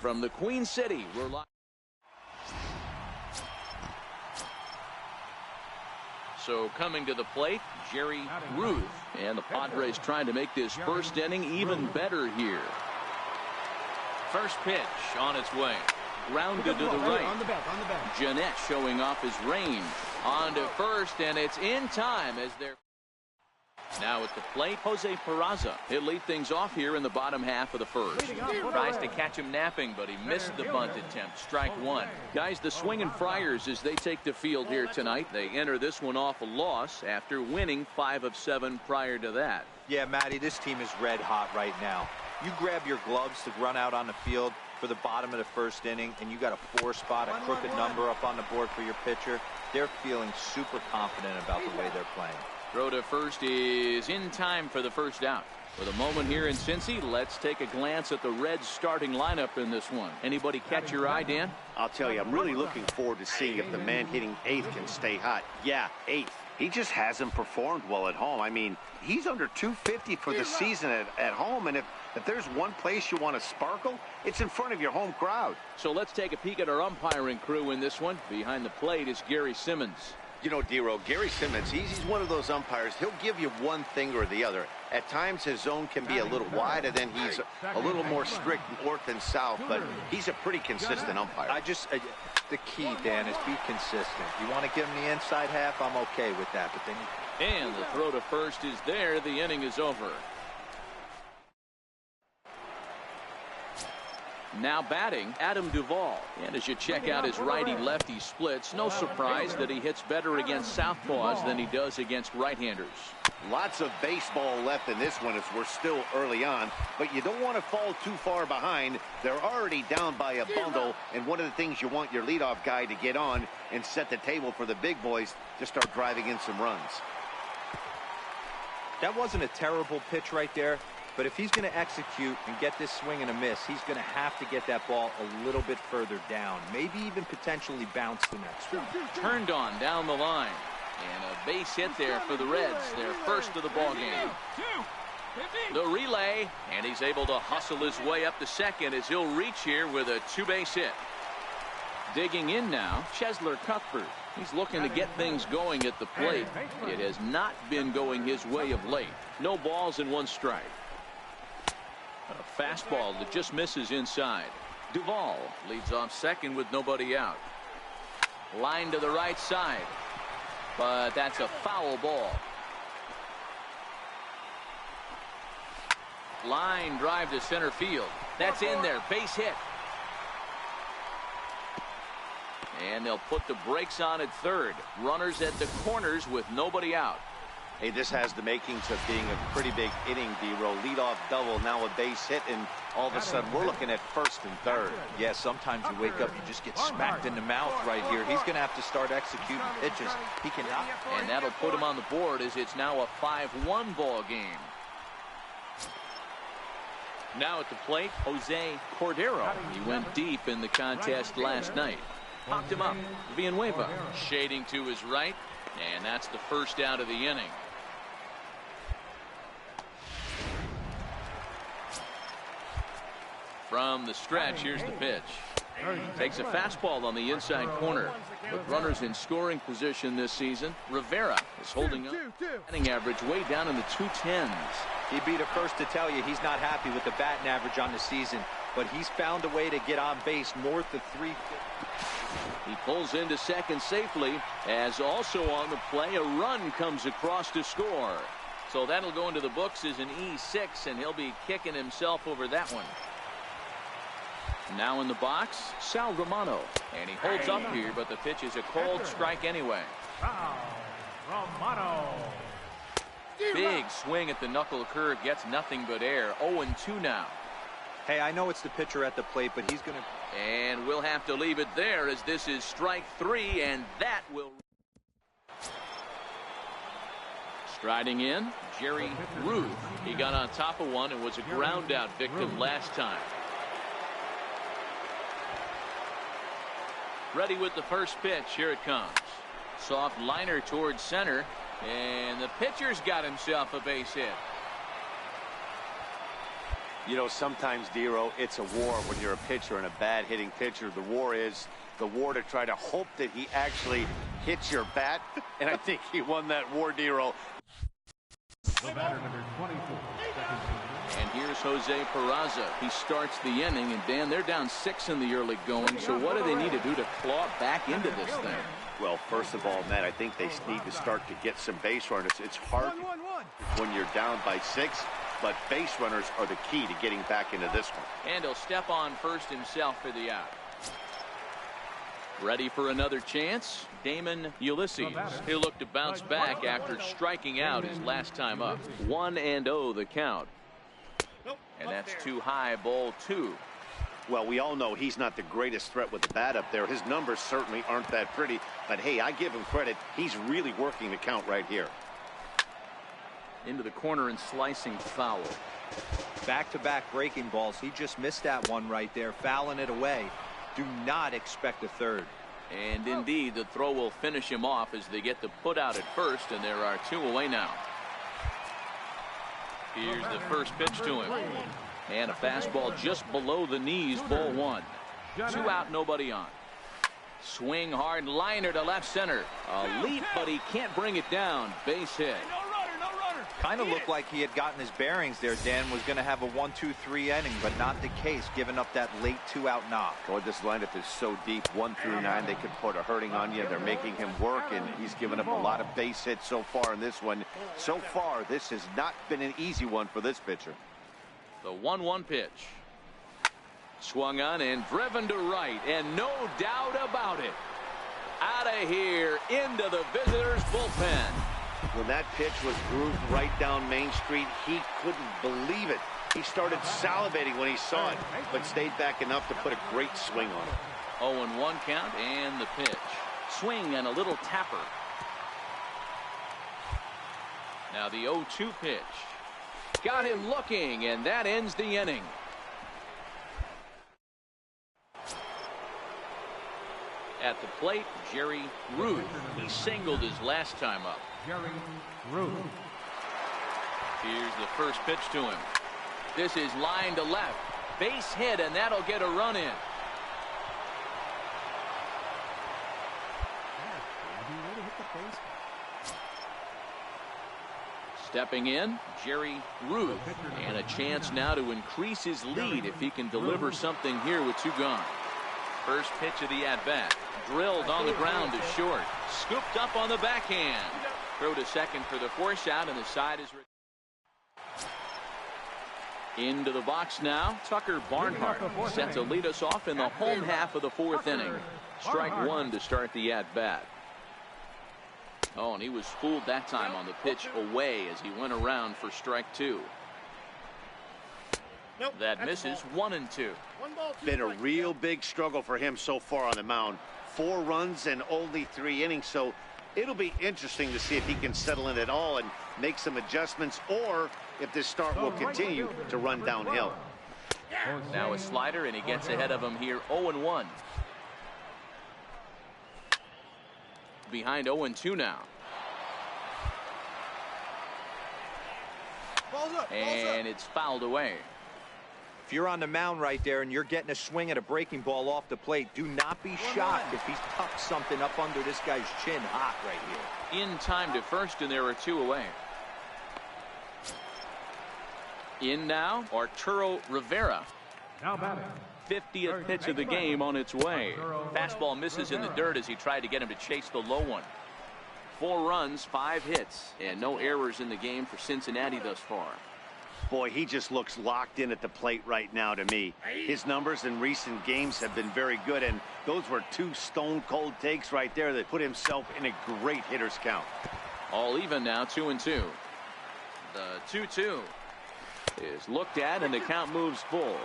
From the Queen City, we're live. So coming to the plate, Jerry Ruth. And the Padres trying to make this first inning even better here. First pitch on its way. Grounded to the right. On the back. Jeanette showing off his range. On to first, and it's in time as they're... Now at the plate, Jose Peraza. He'll lead things off here in the bottom half of the first. Tries to catch him napping, but he missed the bunt attempt. Strike one. Guys, the swinging Friars as they take the field here tonight. They enter this one off a loss after winning 5 of 7 prior to that. Yeah, Matty, this team is red hot right now. You grab your gloves to run out on the field for the bottom of the first inning, and you got a 4 spot, a crooked number up on the board for your pitcher. They're feeling super confident about the way they're playing. Throw to first is in time for the first out. For the moment here in Cincy, let's take a glance at the Reds starting lineup in this one. Anybody catch your eye, Dan? I'll tell you, I'm really looking forward to seeing if the man hitting 8th can stay hot. Yeah, 8th. He just hasn't performed well at home. I mean, he's under 250 for the season at home, and if there's one place you want to sparkle, it's in front of your home crowd. So let's take a peek at our umpiring crew in this one. Behind the plate is Gary Simmons. You know, Dero, Gary Simmons, he's one of those umpires. He'll give you one thing or the other. At times, his zone can be a little wide, and then he's a little more strict north and south, but he's a pretty consistent umpire. The key, Dan, is be consistent. You want to give him the inside half, I'm okay with that. But then and the throw to first is there. The inning is over. Now batting, Adam Duvall. And as you check out his righty-lefty splits, no surprise that he hits better against southpaws than he does against right-handers. Lots of baseball left in this one as we're still early on, but you don't want to fall too far behind. They're already down by a bundle, and one of the things you want your leadoff guy to get on and set the table for the big boys to start driving in some runs. that wasn't a terrible pitch right there. But if he's going to execute and get this swing and a miss, he's going to have to get that ball a little bit further down. Maybe even potentially bounce the next one. Turned on down the line. And a base hit there for the Reds. Their first of the ball game. The relay. And he's able to hustle his way up to second as he'll reach here with a two-base hit. Digging in now, Chesler Cuthbert. He's looking to get things going at the plate. It has not been going his way of late. No balls and one strike. A fastball that just misses inside. Duvall leads off second with nobody out. Line to the right side. But that's a foul ball. Line drive to center field. That's in there. Base hit. And they'll put the brakes on at third. Runners at the corners with nobody out. Hey, this has the makings of being a pretty big inning, D-Row. Leadoff double, now a base hit, and all of a sudden we're looking at first and third. Yeah, sometimes you wake up, you just get smacked in the mouth right here. He's going to have to start executing pitches. He cannot. And that'll put him on the board as it's now a 5-1 ball game. Now at the plate, Jose Cordero. He went deep in the contest last night. Popped him up. Villanueva shading to his right, and that's the first out of the inning. From the stretch, here's the pitch. Takes a fastball on the inside corner. With runners in scoring position this season, Rivera is holding up. Batting average way down in the 210s. He'd be the first to tell you he's not happy with the batting average on the season, but he's found a way to get on base north of 350. He pulls into second safely, as also on the play, a run comes across to score. So that'll go into the books as an E6, and he'll be kicking himself over that one. Now in the box, Sal Romano. And he holds up here, but the pitch is a cold strike anyway. Romano. Big swing at the knuckle curve, gets nothing but air. 0-2 now. Hey, I know it's the pitcher at the plate, but he's going to... And we'll have to leave it there as this is strike 3, and that will... Striding in, Jerry Ruth. He got on top of one and was a ground out victim last time. Ready with the first pitch. Here it comes. Soft liner towards center, and the pitcher's got himself a base hit. You know, sometimes, Dero, it's a war when you're a pitcher and a bad hitting pitcher. The war is the war to try to hope that he actually hits your bat, and I think he won that war, Dero. The batter, number 24. And here's Jose Peraza. He starts the inning, and Dan, they're down 6 in the early going. So what do they need to do to claw back into this thing? Well, first of all, Matt, I think they need to start to get some base runners. It's hard when you're down by 6, but base runners are the key to getting back into this one. And he'll step on first himself for the out. Ready for another chance? Damon Ulysses. He'll look to bounce back after striking out his last time up. 1-0 the count. And that's too high, ball 2. Well, we all know he's not the greatest threat with the bat up there. His numbers certainly aren't that pretty. But, hey, I give him credit. He's really working the count right here. Into the corner and slicing foul. Back-to-back breaking balls. He just missed that one right there, fouling it away. Do not expect a third. And indeed, the throw will finish him off as they get the put out at first, and there are 2 away now. Here's the first pitch to him. And a fastball just below the knees, ball 1. 2 out, nobody on. Swing hard, liner to left center. A leap, but he can't bring it down. Base hit. Kind of looked like he had gotten his bearings there. Dan was going to have a 1-2-3 inning, but not the case, giving up that late 2-out knock. Boy, this lineup is so deep, 1 through 9. They could put a hurting on you. They're making him work, and he's given up a lot of base hits so far in this one. So far, this has not been an easy one for this pitcher. The 1-1 pitch. Swung on and driven to right, and no doubt about it. Out of here into the visitors' bullpen. When that pitch was grooved right down Main Street, he couldn't believe it. He started salivating when he saw it, but stayed back enough to put a great swing on it. 0-1 count and the pitch. Swing and a little tapper. Now the 0-2 pitch. Got him looking, and that ends the inning. At the plate, Jerry Ruth. He singled his last time up. Jerry Ruth. Here's the first pitch to him. This is line to left. Base hit, and that'll get a run in. Stepping in, Jerry Ruth. And a chance now to increase his lead if he can deliver something here with 2 gone. First pitch of the at-bat. Drilled on the ground to short. Scooped up on the backhand. Throw to second for the force out, and the side is... Into the box now, Tucker Barnhart set to lead us off in the home half of the 4th inning. Strike 1 to start the at-bat. Oh, and he was fooled that time on the pitch away as he went around for strike 2. That misses. 1-2. Been a real big struggle for him so far on the mound. 4 runs and only 3 innings, so it'll be interesting to see if he can settle in at all and make some adjustments, or if this start will continue to run downhill. Now a slider, and he gets ahead of him here. 0-1. Behind 0-2 now. And it's fouled away. If you're on the mound right there and you're getting a swing at a breaking ball off the plate, do not be shocked if he's tucked something up under this guy's chin hot right here. In time to first, and there are 2 away. In now, Arturo Rivera. Now batting. 50th pitch of the game on its way. Fastball misses in the dirt as he tried to get him to chase the low one. 4 runs, 5 hits, and no errors in the game for Cincinnati thus far. Boy, he just looks locked in at the plate right now to me. His numbers in recent games have been very good, and those were 2 stone-cold takes right there that put himself in a great hitter's count. All even now, 2-2. The 2-2 is looked at, and the count moves full.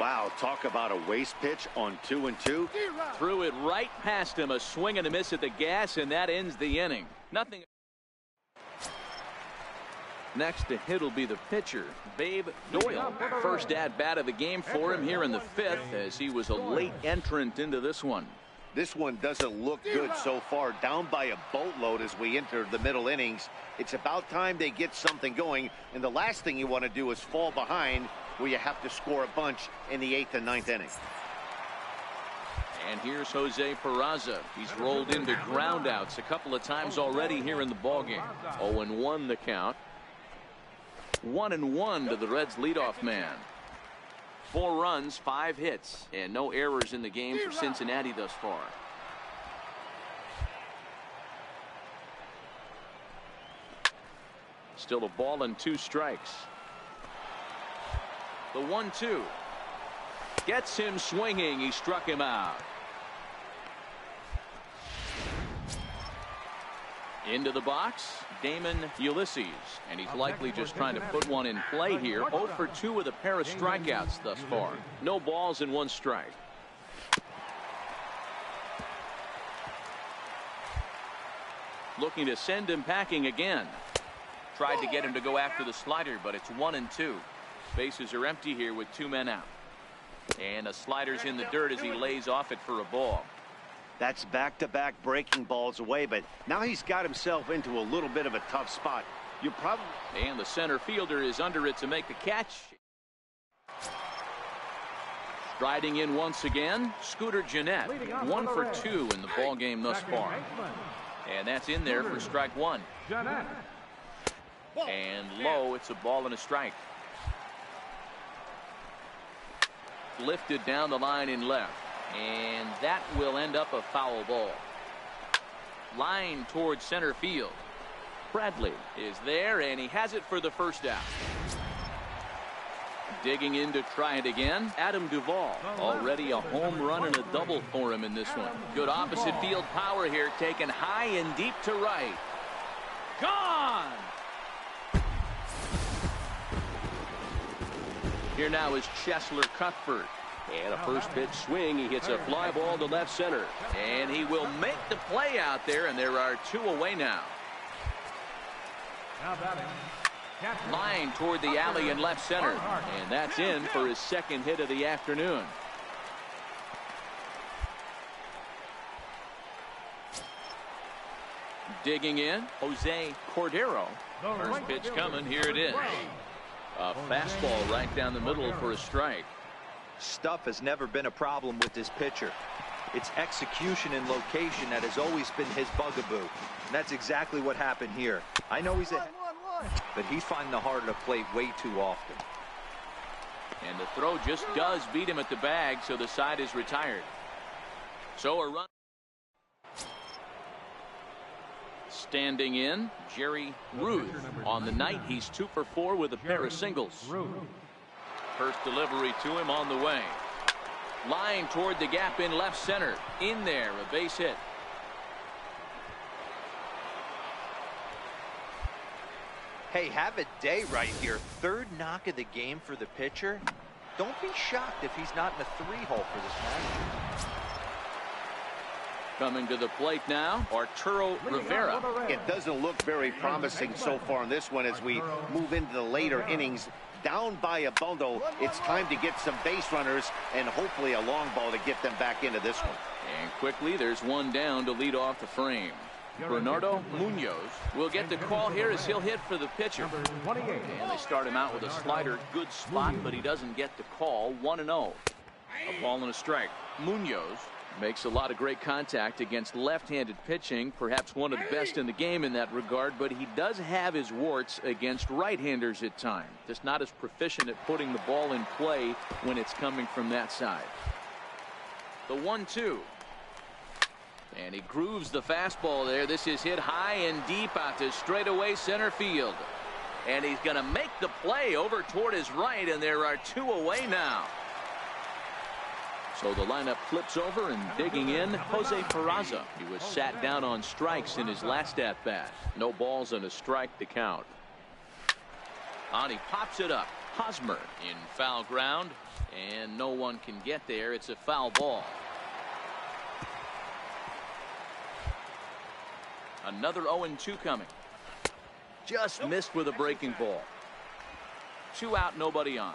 Wow, talk about a waste pitch on 2-2. Threw it right past him, a swing and a miss at the gas, and that ends the inning. Nothing. Next to hit will be the pitcher, Babe Doyle. First at bat of the game for him here in the 5th, as he was a late entrant into this one. This one doesn't look good so far, down by a boatload as we enter the middle innings. It's about time they get something going, and the last thing you want to do is fall behind where you have to score a bunch in the 8th and 9th innings. And here's Jose Peraza. He's rolled into groundouts a couple of times already here in the ballgame. 0-1 the count. 1-1 to the Reds' leadoff man. 4 runs, 5 hits, and no errors in the game for Cincinnati thus far. Still a ball and 2 strikes. The 1-2 gets him swinging. He struck him out. Into the box, Damon Ulysses, and he's likely just trying to put one in play here. 0 for 2 with a pair of strikeouts thus far. No balls and 1 strike. Looking to send him packing again. Tried to get him to go after the slider, but it's 1-2. Bases are empty here with 2 men out. And a slider's in the dirt as he lays off it for a ball. That's back-to-back breaking balls away, but now he's got himself into a little bit of a tough spot. You probably... And the center fielder is under it to make the catch. Striding in once again, Scooter Gennett. 1 for 2 in the ball game thus far. And that's in there for strike 1. And low, it's a ball and a strike. Lifted down the line in left. And that will end up a foul ball. Line towards center field. Bradley is there, and he has it for the first out. Digging in to try it again, Adam Duvall. Already a home run and a double for him in this one. Good opposite field power here, taken high and deep to right. Gone! Here now is Cheslor Cuthbert. And a first pitch swing. He hits a fly ball to left center. And he will make the play out there, and there are 2 away now. Line toward the alley in left center. And that's in for his 2nd hit of the afternoon. Digging in, Jose Cordero. First pitch coming. Here it is. A fastball right down the middle for a strike. Stuff has never been a problem with this pitcher. It's execution and location that has always been his bugaboo. And that's exactly what happened here. I know he's a... but he's finding the heart of the plate way too often. And the throw just does beat him at the bag, so the side is retired. So a run. Standing in, Jerry Ruth. On the night, he's 2 for 4 with a pair of singles. First delivery to him on the way. Line toward the gap in left center. In there, a base hit. Hey, have a day right here. 3rd knock of the game for the pitcher. Don't be shocked if he's not in a 3-hole for this manager. Coming to the plate now, Arturo Rivera. It doesn't look very promising so far in this one as we move into the later innings. Down by a bundle, it's time to get some base runners and hopefully a long ball to get them back into this one. And quickly, there's 1 down to lead off the frame. Bernardo Munoz will get the call here as he'll hit for the pitcher. And they start him out with a slider. Good spot, but he doesn't get the call. 1-0. A ball and a strike. Munoz makes a lot of great contact against left-handed pitching, perhaps one of the best in the game in that regard, but he does have his warts against right-handers at times. Just not as proficient at putting the ball in play when it's coming from that side. The 1-2. And he grooves the fastball there. This is hit high and deep out to straightaway center field. And he's going to make the play over toward his right, and there are 2 away now. So the lineup flips over, and digging in, Jose Peraza. He was sat down on strikes in his last at-bat. No balls and a strike to count. And he pops it up. Hosmer in foul ground, and no one can get there. It's a foul ball. Another 0-2 coming. Just missed with a breaking ball. 2 out, nobody on.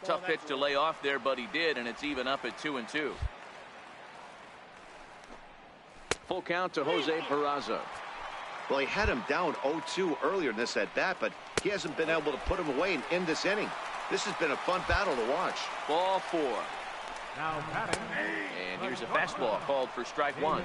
Tough pitch to lay off there, but he did, and it's even up at 2-2. Full count to Jose Peraza. Well, he had him down 0-2 earlier in this at-bat, but he hasn't been able to put him away and end this inning. This has been a fun battle to watch. Ball 4. Now batting. And here's a fastball called for strike 1.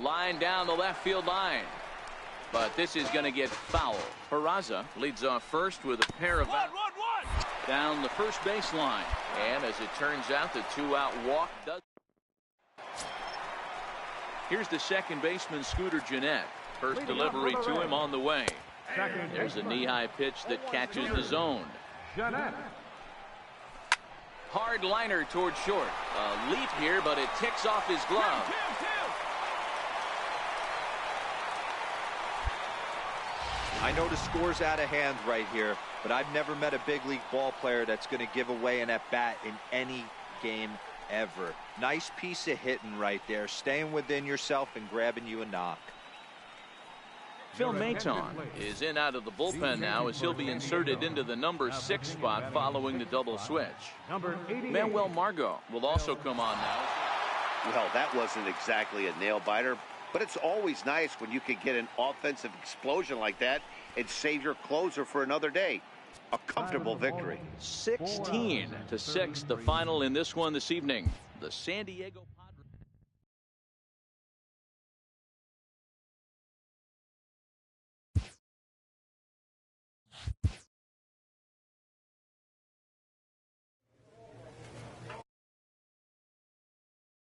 Line down the left field line. But this is going to get foul. Peraza leads off first with a pair of down the first base line. And as it turns out, the 2-out walk does. Here's the second baseman, Scooter Gennett. First delivery to him on the way. There's a knee-high pitch that catches the zone. Hard liner toward short. A leap here, but it ticks off his glove. I know the score's out of hand right here, but I've never met a big league ball player that's going to give away an at-bat in any game ever. Nice piece of hitting right there, staying within yourself and grabbing you a knock. Phil Maton is in out of the bullpen now as he'll be inserted into the number 6 spot following the double switch. Manuel Margot will also come on now. Well, that wasn't exactly a nail-biter, but it's always nice when you can get an offensive explosion like that and save your closer for another day. A comfortable victory. 16-6, the final in this one this evening. The San Diego Padres.